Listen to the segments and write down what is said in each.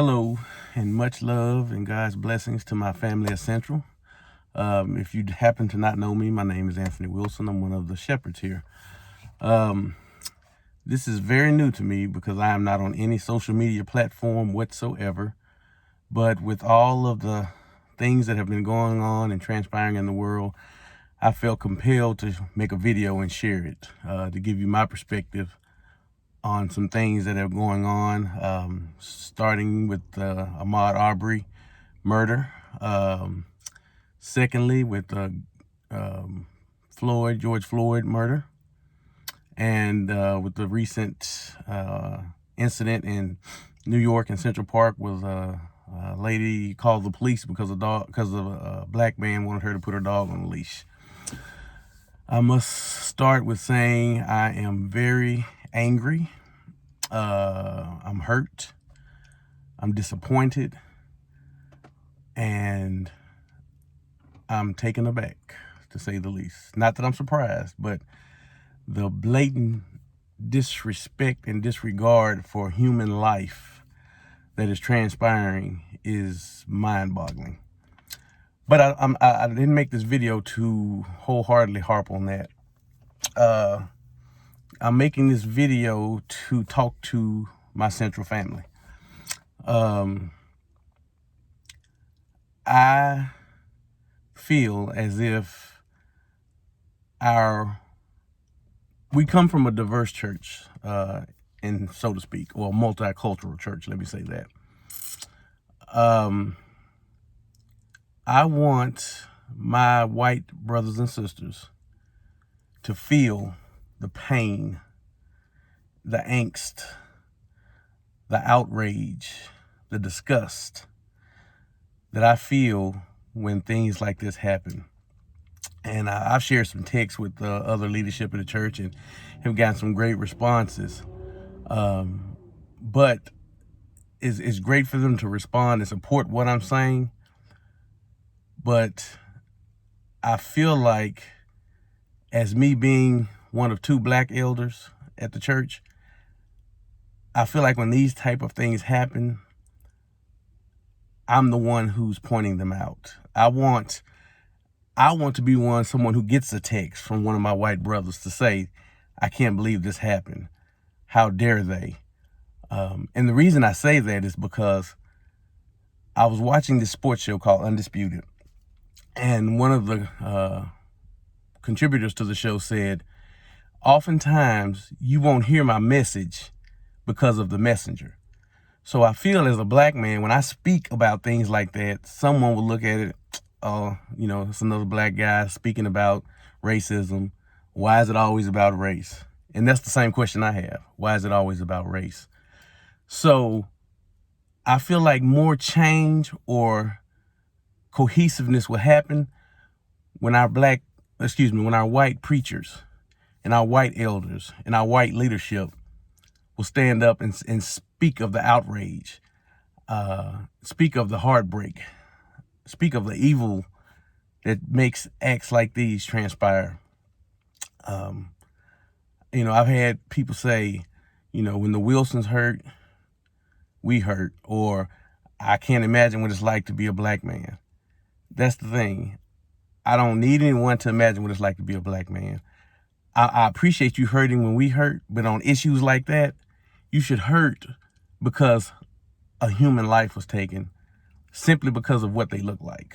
Hello, and much love and God's blessings to my family at Central. If you happen to not know me, my name is Anthony Wilson. I'm one of the shepherds here. This is very new to me because I am not on any social media platform whatsoever. But with all of the things that have been going on and transpiring in the world, I felt compelled to make a video and share it to give you my perspective on some things that are going on, starting with Ahmaud Arbery murder. Secondly, with George Floyd murder. And with the recent incident in New York and Central Park with a lady called the police because a black man wanted her to put her dog on a leash. I must start with saying I am very angry. I'm hurt. I'm disappointed. And I'm taken aback, to say the least. Not that I'm surprised, but the blatant disrespect and disregard for human life that is transpiring is mind-boggling. But I didn't make this video to wholeheartedly harp on that. I'm making this video to talk to my Central family. I feel as if we come from a diverse church, and so to speak, or a multicultural church, let me say that. I want my white brothers and sisters to feel the pain, the angst, the outrage, the disgust that I feel when things like this happen. And I've shared some texts with other leadership of the church and have gotten some great responses. But it's great for them to respond and support what I'm saying. But I feel like, as me being one of two black elders at the church, I feel like when these type of things happen, I'm the one who's pointing them out. I want to be someone who gets a text from one of my white brothers to say, I can't believe this happened. How dare they? And the reason I say that is because I was watching this sports show called Undisputed. And one of the contributors to the show said, oftentimes you won't hear my message because of the messenger. So I feel as a black man, when I speak about things like that, someone will look at it, it's another black guy speaking about racism. Why is it always about race? And that's the same question I have. Why is it always about race? So I feel like more change or cohesiveness will happen when our white preachers and our white elders and our white leadership will stand up and speak of the outrage, speak of the heartbreak, speak of the evil that makes acts like these transpire. I've had people say, when the Wilsons hurt, we hurt, or I can't imagine what it's like to be a black man. That's the thing. I don't need anyone to imagine what it's like to be a black man. I appreciate you hurting when we hurt, but on issues like that, you should hurt because a human life was taken simply because of what they look like.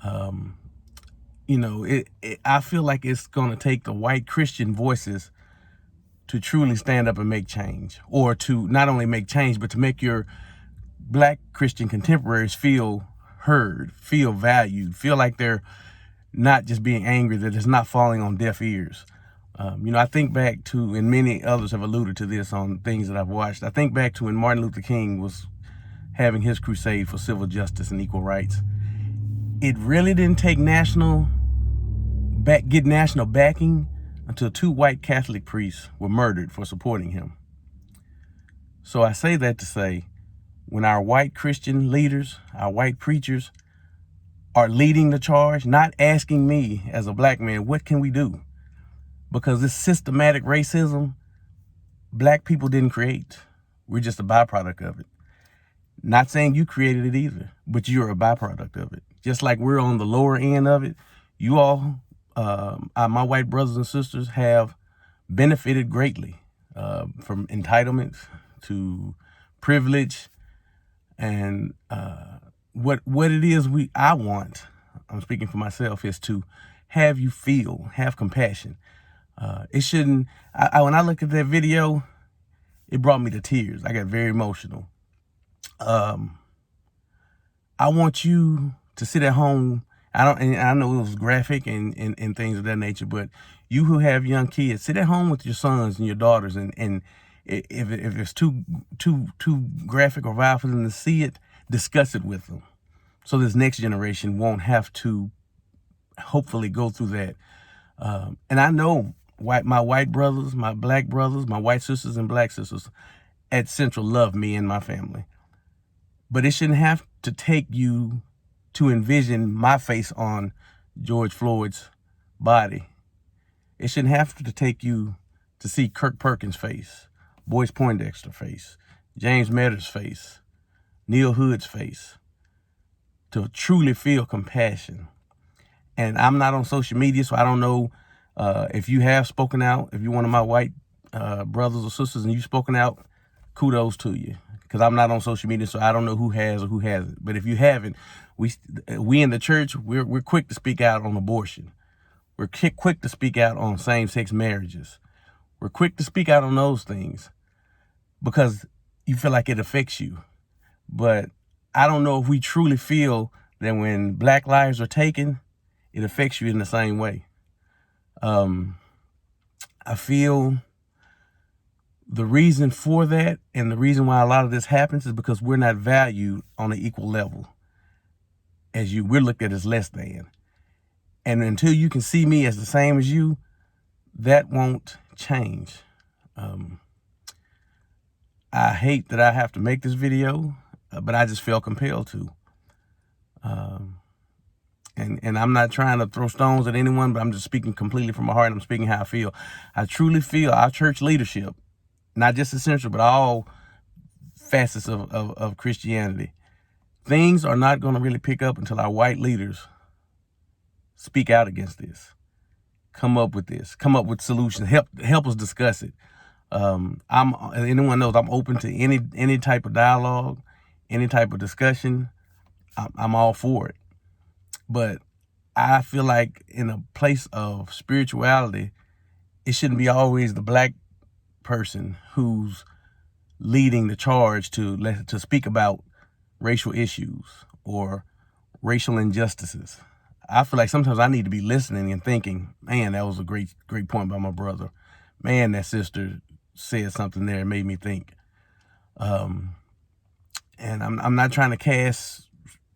I feel like it's going to take the white Christian voices to truly stand up and make change, or to not only make change, but to make your black Christian contemporaries feel heard, feel valued, feel like they're not just being angry, that it's not falling on deaf ears. I think back to, and many others have alluded to this on things that I've watched, I think back to when Martin Luther King was having his crusade for civil justice and equal rights. It really didn't take national backing until two white Catholic priests were murdered for supporting him. So I say that to say, when our white Christian leaders, our white preachers are leading the charge, not asking me as a black man, what can we do? Because this systematic racism, black people didn't create. We're just a byproduct of it. Not saying you created it either, but you're a byproduct of it. Just like we're on the lower end of it, you all, my white brothers and sisters, have benefited greatly from entitlements to privilege, and what it is I want. I'm speaking for myself, is to have you have compassion. It shouldn't. When I look at that video, it brought me to tears. I got very emotional. I want you to sit at home. I know it was graphic and things of that nature, but you who have young kids, sit at home with your sons and your daughters, and if it's too graphic or violent for them to see it, discuss it with them, so this next generation won't have to hopefully go through that. And I know my white brothers, my black brothers, my white sisters and black sisters at Central love me and my family. But it shouldn't have to take you to envision my face on George Floyd's body. It shouldn't have to take you to see Kirk Perkins' face, Boyce Poindexter's face, James Medder's face, Neil Hood's face, to truly feel compassion. And I'm not on social media, so I don't know if you have spoken out. If you're one of my white brothers or sisters and you've spoken out, kudos to you. Because I'm not on social media, so I don't know who has or who hasn't. But if you haven't, we in the church, we're quick to speak out on abortion. We're quick to speak out on same-sex marriages. We're quick to speak out on those things because you feel like it affects you. But I don't know if we truly feel that when black lives are taken, it affects you in the same way. I feel the reason for that, and the reason why a lot of this happens, is because we're not valued on an equal level as you. We're looked at as less than. And until you can see me as the same as you, that won't change. I hate that I have to make this video, but I just feel compelled to. And I'm not trying to throw stones at anyone, but I'm just speaking completely from my heart. I'm speaking how I feel. I truly feel our church leadership, not just Essential, but all facets of Christianity, things are not going to really pick up until our white leaders speak out against this, come up with solutions, help us discuss it. Anyone knows I'm open to any type of dialogue, any type of discussion. I'm all for it. But I feel like in a place of spirituality, it shouldn't be always the black person who's leading the charge to speak about racial issues or racial injustices. I feel like sometimes I need to be listening and thinking, man, that was a great point by my brother. Man, that sister said something there and made me think. And I'm not trying to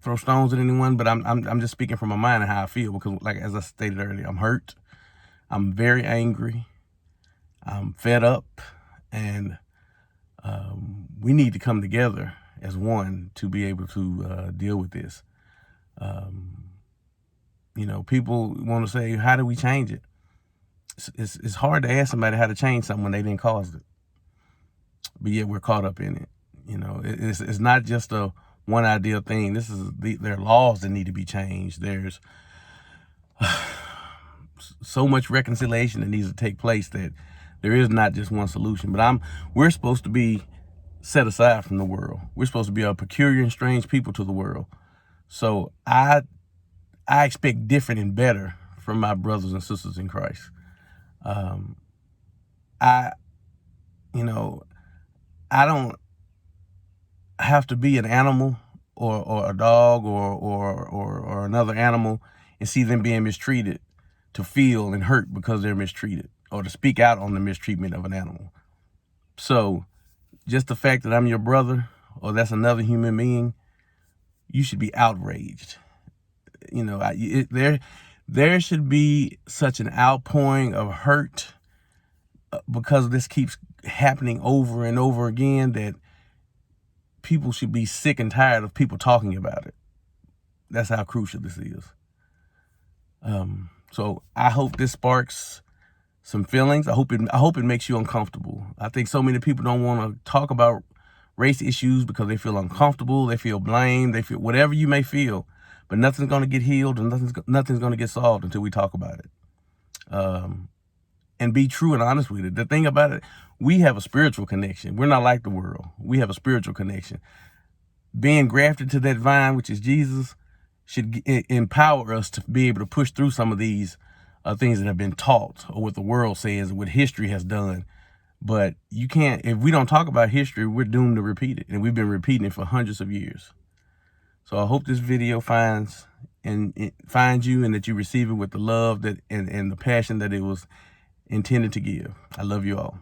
throw stones at anyone, but I'm just speaking from my mind and how I feel, because, like, as I stated earlier, I'm hurt. I'm very angry. I'm fed up, and we need to come together as one to be able to deal with this. People want to say, how do we change it? It's hard to ask somebody how to change something when they didn't cause it, but yet we're caught up in it. It's not just a one ideal thing. There are laws that need to be changed. There's so much reconciliation that needs to take place that there is not just one solution. But we're supposed to be set aside from the world. We're supposed to be a peculiar and strange people to the world. So I expect different and better from my brothers and sisters in Christ. I don't have to be an animal or a dog or another animal and see them being mistreated to feel and hurt because they're mistreated, or to speak out on the mistreatment of an animal. So just the fact that I'm your brother, or that's another human being, you should be outraged. There should be such an outpouring of hurt because this keeps happening over and over again that people should be sick and tired of people talking about it. That's how crucial this is. So I hope this sparks some feelings. I hope it makes you uncomfortable. I think so many people don't want to talk about race issues because they feel uncomfortable, they feel blamed, they feel whatever you may feel, but nothing's going to get healed and nothing's going to get solved until we talk about it. And be true and honest with it. The thing about it, we have a spiritual connection. We're not like the world. We have a spiritual connection. Being grafted to that vine, which is Jesus, should empower us to be able to push through some of these things that have been taught, or what the world says, what history has done. But you can't, if we don't talk about history, we're doomed to repeat it. And we've been repeating it for hundreds of years. So I hope this video finds you, and that you receive it with the love that and the passion that it was intended to give. I love you all.